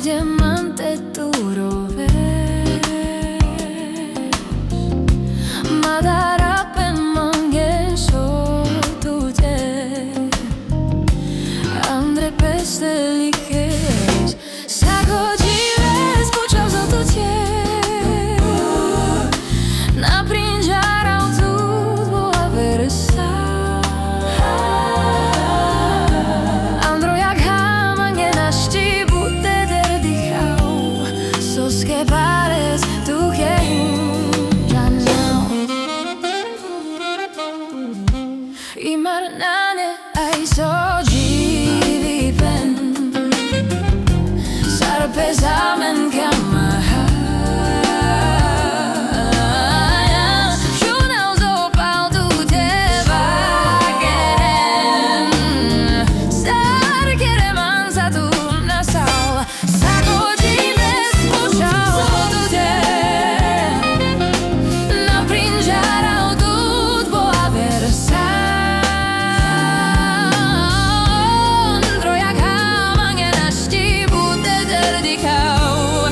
diamante tu rovere, ma darà per mange sotto te, andre peste likeš. Sako dzives počal za to tě, na prinžárau tu tvoja verze. Andro jak hamange našti bude derdichau, soske pares tu chejim žanau. Imarnane ai so dzivi pen, sarpe zaman kamaha. Šunau zopal tu teba keren, sar kereman sa tu nasal. Sako dzives počal tu te, na prinžárau tu tvoja verze. Andro jak hamange našti bude derdichau,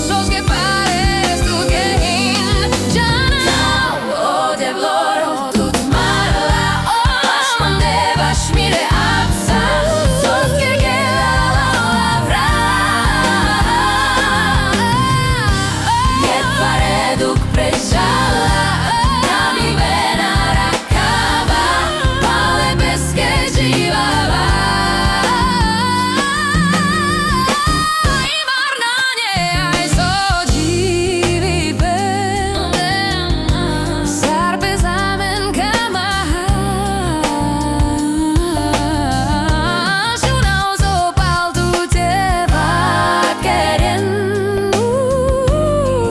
soske pares tu kehin žanau. Ode vloro tut marla, mande vašmire apsa, soske kelala lavra. Jed pareduk prežala, nami vena rakava, pale beske živava. Imarnanje aj so dzivi pen, sarpe zamen kamaha. Šunau zopal tu teba keren,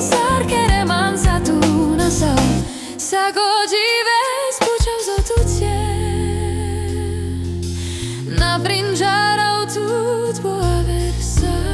sar kereman sa tu nasal. Sako dzives počal za tu tě, na prinžárau tu tvoja verze.